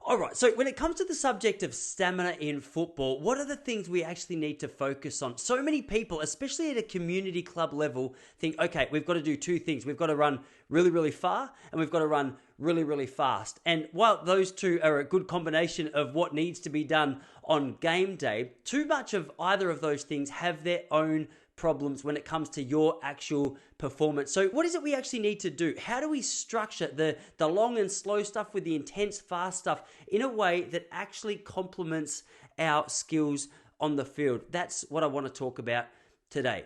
All right, so when it comes to the subject of stamina in football, what are the things we actually need to focus on? So many people, especially at a community club level, think, okay, we've got to do two things. We've got to run really, really far, and we've got to run really, really fast. And while those two are a good combination of what needs to be done on game day, too much of either of those things have their own problems when it comes to your actual performance. So what is it we actually need to do? How do we structure the long and slow stuff with the intense fast stuff in a way that actually complements our skills on the field? That's what I want to talk about today.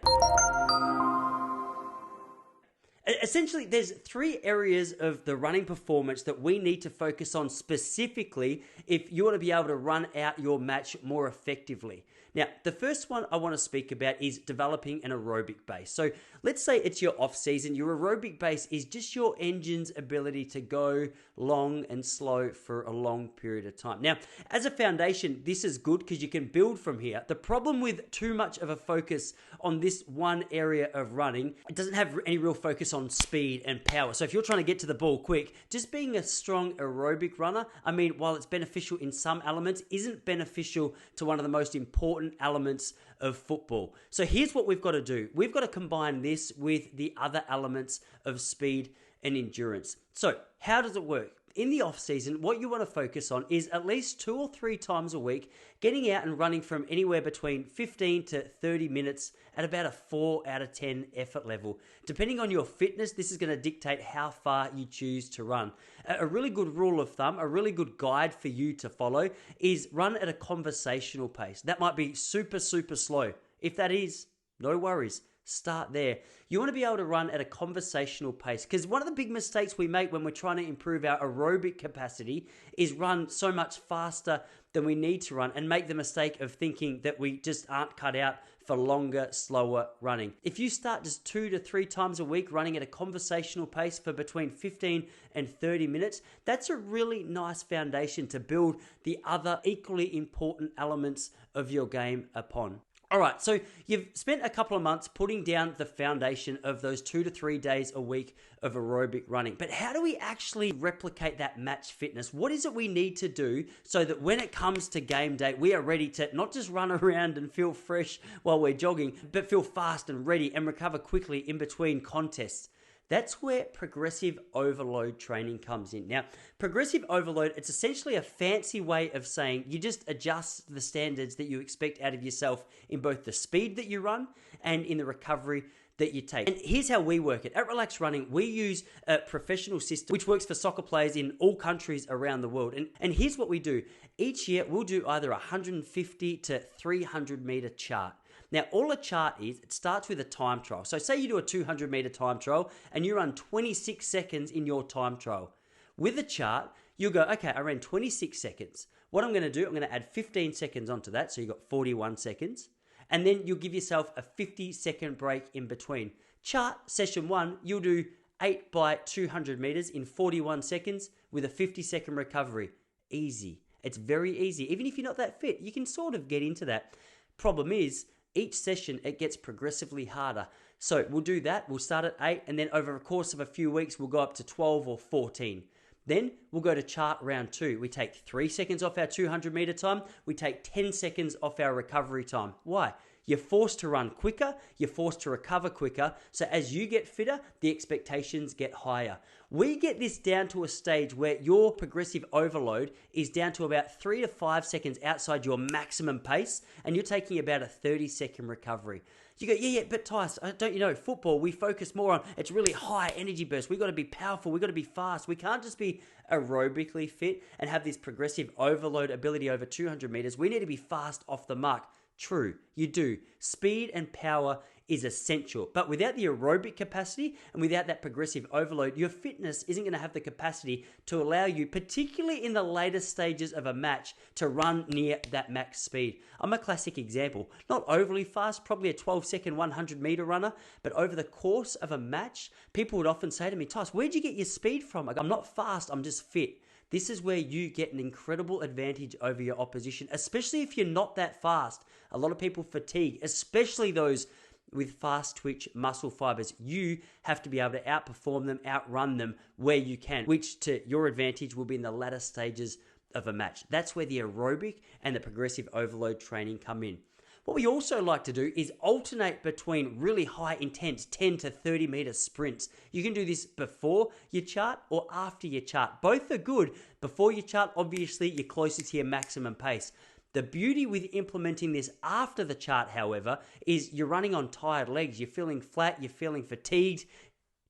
Essentially, there's three areas of the running performance that we need to focus on specifically if you want to be able to run out your match more effectively. Now, the first one I want to speak about is developing an aerobic base. So let's say it's your off season. Your aerobic base is just your engine's ability to go long and slow for a long period of time. Now, as a foundation, this is good because you can build from here. The problem with too much of a focus on this one area of running, it doesn't have any real focus on speed and power. So if you're trying to get to the ball quick, just being a strong aerobic runner, I mean, while it's beneficial in some elements, isn't beneficial to one of the most important elements of football. So here's what we've got to do. We've got to combine this with the other elements of speed and endurance. So how does it work? In the off season, what you want to focus on is at least 2 or 3 times a week, getting out and running from anywhere between 15 to 30 minutes at about a 4 out of 10 effort level. Depending on your fitness, this is going to dictate how far you choose to run. A really good rule of thumb, a really good guide for you to follow is run at a conversational pace. That might be super, super slow. If that is, no worries. Start there. You want to be able to run at a conversational pace because one of the big mistakes we make when we're trying to improve our aerobic capacity is run so much faster than we need to run and make the mistake of thinking that we just aren't cut out for longer, slower running. If you start just 2 to 3 times a week running at a conversational pace for between 15 and 30 minutes, that's a really nice foundation to build the other equally important elements of your game upon. All right, so you've spent a couple of months putting down the foundation of those 2 to 3 days a week of aerobic running. But how do we actually replicate that match fitness? What is it we need to do so that when it comes to game day, we are ready to not just run around and feel fresh while we're jogging, but feel fast and ready and recover quickly in between contests? That's where progressive overload training comes in. Now, progressive overload, it's essentially a fancy way of saying you just adjust the standards that you expect out of yourself in both the speed that you run and in the recovery that you take. And here's how we work it. At Relax Running, we use a professional system which works for soccer players in all countries around the world. And here's what we do. Each year, we'll do either a 150 to 300 meter chart. Now, all a chart is, it starts with a time trial. So say you do a 200 meter time trial and you run 26 seconds in your time trial. With a chart, you'll go, okay, I ran 26 seconds. What I'm going to do, I'm going to add 15 seconds onto that. So you've got 41 seconds. And then you'll give yourself a 50-second break in between. Chart session 1, you'll do 8 by 200 meters in 41 seconds with a 50-second recovery. Easy. It's very easy. Even if you're not that fit, you can sort of get into that. Problem is, each session, it gets progressively harder. So we'll do that. We'll start at 8, and then over the course of a few weeks, we'll go up to 12 or 14. Then we'll go to chart round 2. We take 3 seconds off our 200 meter time. We take 10 seconds off our recovery time. Why? You're forced to run quicker. You're forced to recover quicker. So as you get fitter, the expectations get higher. We get this down to a stage where your progressive overload is down to about 3 to 5 seconds outside your maximum pace, and you're taking about a 30-second recovery. You go, yeah, but Tyson, don't you know, football, we focus more on, it's really high energy burst. We've got to be powerful. We've got to be fast. We can't just be aerobically fit and have this progressive overload ability over 200 meters. We need to be fast off the mark. True, you do. Speed and power is essential. But without the aerobic capacity and without that progressive overload, your fitness isn't going to have the capacity to allow you, particularly in the later stages of a match, to run near that max speed. I'm a classic example. Not overly fast, probably a 12-second 100-meter runner, but over the course of a match, people would often say to me, Tyson, where'd you get your speed from? I go, I'm not fast, I'm just fit. This is where you get an incredible advantage over your opposition, especially if you're not that fast. A lot of people fatigue, especially those with fast twitch muscle fibers. You have to be able to outperform them, outrun them where you can, which to your advantage will be in the latter stages of a match. That's where the aerobic and the progressive overload training come in. What we also like to do is alternate between really high intense 10 to 30 meter sprints. You can do this before your chart or after your chart. Both are good. Before your chart, obviously, you're closer to your maximum pace. The beauty with implementing this after the chart, however, is you're running on tired legs. You're feeling flat, you're feeling fatigued.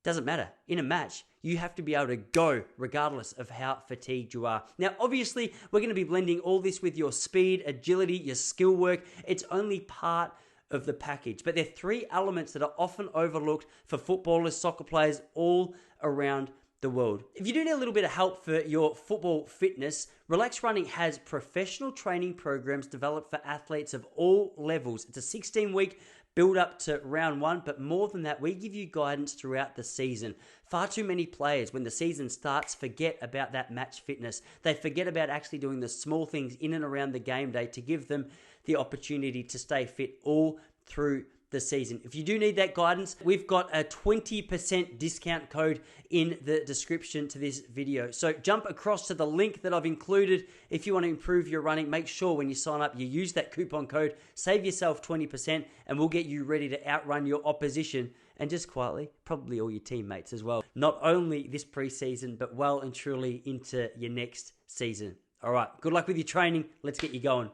Doesn't matter. In a match, you have to be able to go regardless of how fatigued you are. Now, obviously, we're going to be blending all this with your speed, agility, your skill work. It's only part of the package, but they're three elements that are often overlooked for footballers, soccer players all around the world. If you do need a little bit of help for your football fitness, Relax Running has professional training programs developed for athletes of all levels. It's a 16-week build up to round one, but more than that, we give you guidance throughout the season. Far too many players, when the season starts, forget about that match fitness. They forget about actually doing the small things in and around the game day to give them the opportunity to stay fit all through the season. If you do need that guidance, we've got a 20% discount code in the description to this video. So jump across to the link that I've included. If you want to improve your running, make sure when you sign up, you use that coupon code, save yourself 20%, and we'll get you ready to outrun your opposition and just quietly, probably all your teammates as well. Not only this preseason, but well and truly into your next season. All right, good luck with your training. Let's get you going.